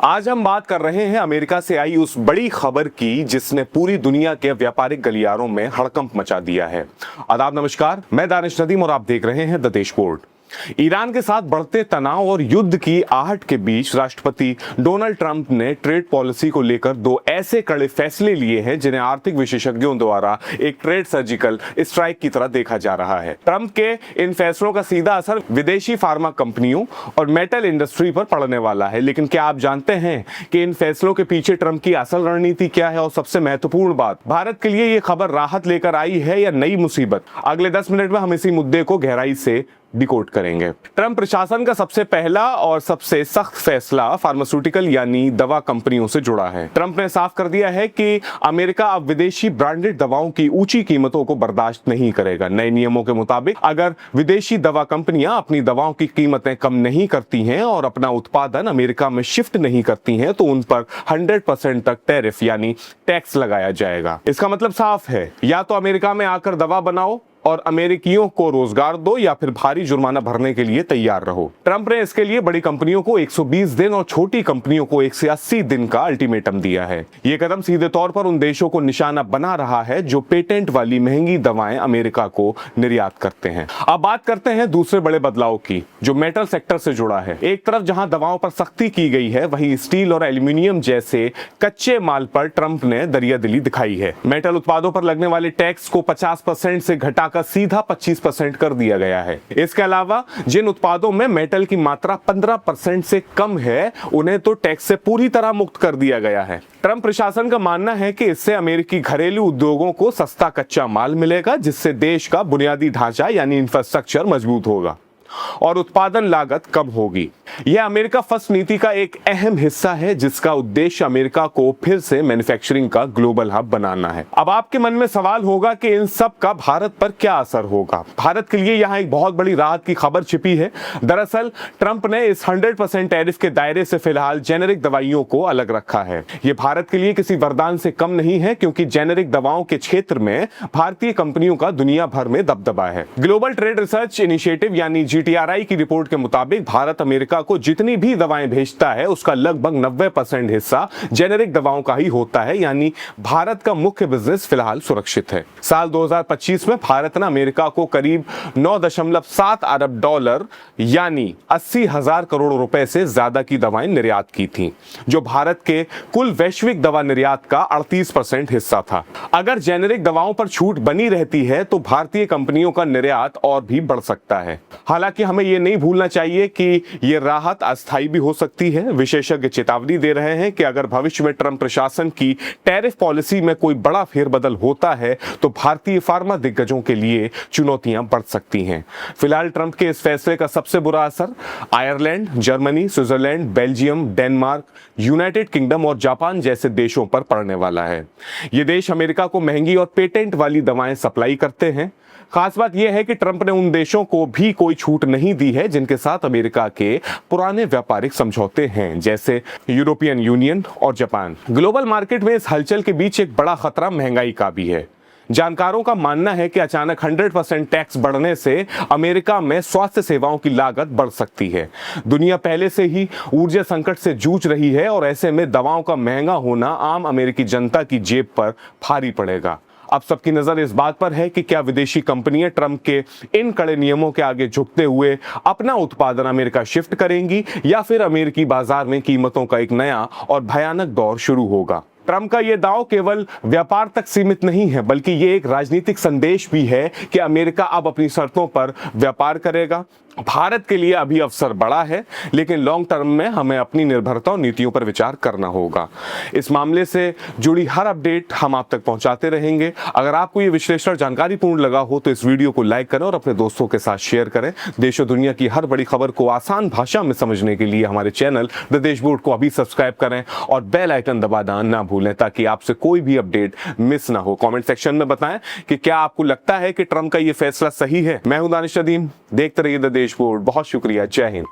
आज हम बात कर रहे हैं अमेरिका से आई उस बड़ी खबर की जिसने पूरी दुनिया के व्यापारिक गलियारों में हड़कंप मचा दिया है। आदाब नमस्कार, मैं दानिश नदीम और आप देख रहे हैं द देश बोर्ड। ईरान के साथ बढ़ते तनाव और युद्ध की आहट के बीच राष्ट्रपति डोनाल्ड ट्रंप ने ट्रेड पॉलिसी को लेकर दो ऐसे कड़े फैसले लिए हैं जिन्हें आर्थिक विशेषज्ञों द्वारा एक ट्रेड सर्जिकल स्ट्राइक की तरह देखा जा रहा है। ट्रंप के इन फैसलों का सीधा असर विदेशी फार्मा कंपनियों और मेटल इंडस्ट्री पर पड़ने वाला है। लेकिन क्या आप जानते हैं कि इन फैसलों के पीछे ट्रंप की असल रणनीति क्या है? और सबसे महत्वपूर्ण बात, भारत के लिए ये खबर राहत लेकर आई है या नई मुसीबत? अगले 10 मिनट में हम इसी मुद्दे को गहराई से डिकोड करेंगे। ट्रंप प्रशासन का सबसे पहला और सबसे सख्त फैसला फार्मास्यूटिकल यानी दवा कंपनियों से जुड़ा है। ट्रंप ने साफ कर दिया है कि अमेरिका अब विदेशी ब्रांडेड दवाओं की ऊंची कीमतों को बर्दाश्त नहीं करेगा। नए नियमों के मुताबिक अगर विदेशी दवा कंपनियां अपनी दवाओं की कीमतें कम नहीं करती हैं और अपना उत्पादन अमेरिका में शिफ्ट नहीं करती हैं तो उन पर 100% तक टैरिफ यानी टैक्स लगाया जाएगा। इसका मतलब साफ है, या तो अमेरिका में आकर दवा बनाओ और अमेरिकियों को रोजगार दो या फिर भारी जुर्माना भरने के लिए तैयार रहो। ट्रंप ने इसके लिए बड़ी कंपनियों को 120 दिन और छोटी कंपनियों को 180 दिन का अल्टीमेटम दिया है। यह कदम सीधे तौर पर उन देशों को निशाना बना रहा है जो पेटेंट वाली महंगी दवाएं अमेरिका को निर्यात करते हैं। अब बात करते हैं दूसरे बड़े बदलाव की जो मेटल सेक्टर से जुड़ा है। एक तरफ जहां दवाओं पर सख्ती की गई है, वहीं स्टील और एल्यूमिनियम जैसे कच्चे माल पर ट्रंप ने दरियादिली दिखाई है। मेटल उत्पादों पर लगने वाले टैक्स को 50% से घटा का सीधा 25% कर दिया गया है। इसके अलावा जिन उत्पादों में मेटल की मात्रा 15% से कम है उन्हें तो टैक्स से पूरी तरह मुक्त कर दिया गया है। ट्रंप प्रशासन का मानना है कि इससे अमेरिकी घरेलू उद्योगों को सस्ता कच्चा माल मिलेगा जिससे देश का बुनियादी ढांचा यानी इंफ्रास्ट्रक्चर मजबूत होगा और उत्पादन लागत कम होगी। यह अमेरिका फर्स्ट नीति का एक अहम हिस्सा है जिसका उद्देश्य अमेरिका को फिर से मैन्युफैक्चरिंग का ग्लोबल हब बनाना है। अब आपके मन में सवाल होगा कि इन सब का भारत पर क्या असर होगा? भारत के लिए यहां एक बहुत बड़ी राहत की खबर छिपी है। दरअसल ट्रंप ने इस 100% टैरिफ के दायरे से फिलहाल जेनेरिक दवाइयों को अलग रखा है। यह भारत के लिए किसी वरदान से कम नहीं है क्योंकि जेनेरिक दवाओं के क्षेत्र में भारतीय कंपनियों का दुनिया भर में दबदबा है। ग्लोबल ट्रेड रिसर्च इनिशिएटिव यानी GTRI की रिपोर्ट के मुताबिक भारत अमेरिका को जितनी भी दवाएं भेजता है उसका लगभग 90% हिस्सा जेनेरिक दवाओं का ही होता है, यानी भारत का मुख्य बिजनेस फिलहाल सुरक्षित है। साल 2025 में भारत ने अमेरिका को करीब 9.7 अरब डॉलर यानी 80,000 करोड़ रुपए से ज्यादा की दवाएं निर्यात की थी, जो भारत के कुल वैश्विक दवा निर्यात का 38% हिस्सा था। अगर जेनेरिक दवाओं पर छूट बनी रहती है तो भारतीय कंपनियों का निर्यात और भी बढ़ सकता है। हालांकि हमें यह नहीं भूलना चाहिए कि यह राहत अस्थायी भी हो सकती है। विशेषज्ञ चेतावनी दे रहे हैं कि अगर भविष्य में ट्रंप प्रशासन की टैरिफ पॉलिसी में कोई बड़ा फेरबदल होता है तो भारतीय फार्मा दिग्गजों के लिए चुनौतियां बढ़ सकती हैं। फिलहाल ट्रंप के इस फैसले का सबसे बुरा असर Ireland, Germany, Switzerland, Belgium, Denmark, United kingdom और जापान जैसे देशों पर पड़ने वाला है। ये देश अमेरिका को महंगी और पेटेंट वाली दवाएं सप्लाई करते हैं। खास बात यह है कि ट्रंप ने उन देशों को भी कोई छूट नहीं दी है जिनके साथ अमेरिका के पुराने व्यापारिक समझौते हैं, जैसे यूरोपियन यूनियन और जापान। ग्लोबल मार्केट में इस हलचल के बीच एक बड़ा खतरा महंगाई का भी है। जानकारों का मानना है कि अचानक 100% टैक्स बढ़ने से अमेरिका में स्वास्थ्य सेवाओं की लागत बढ़ सकती है। दुनिया पहले से ही ऊर्जा संकट से जूझ रही है और ऐसे में दवाओं का महंगा होना आम अमेरिकी जनता की जेब पर भारी पड़ेगा। अब सबकी नजर इस बात पर है कि क्या विदेशी कंपनियां ट्रंप के इन कड़े नियमों के आगे झुकते हुए अपना उत्पादन अमेरिका शिफ्ट करेंगी या फिर अमेरिकी बाजार में कीमतों का एक नया और भयानक दौर शुरू होगा। ट्रंप का यह दाव केवल व्यापार तक सीमित नहीं है बल्कि यह एक राजनीतिक संदेश भी है कि अमेरिका अब अपनी शर्तों पर व्यापार करेगा। भारत के लिए अभी अवसर बड़ा है लेकिन लॉन्ग टर्म में हमें अपनी निर्भरता और नीतियों पर विचार करना होगा। इस मामले से जुड़ी हर अपडेट हम आप तक पहुंचाते रहेंगे। अगर आपको ये विश्लेषण जानकारीपूर्ण लगा हो तो इस वीडियो को लाइक करें और अपने दोस्तों के साथ शेयर करें। देश और दुनिया की हर बड़ी खबर को आसान भाषा में समझने के लिए हमारे चैनल द देश बोर्ड को अभी सब्सक्राइब करें और बेल आइकन दबाना ना भूलें ताकि आपसे कोई भी अपडेट मिस ना हो। कमेंट सेक्शन में बताएं कि क्या आपको लगता है कि ट्रंप का ये फैसला सही है। मैं हूं दानिश नदीम, देखते रहिए द देश बोर्ड। बहुत शुक्रिया। जय हिंद।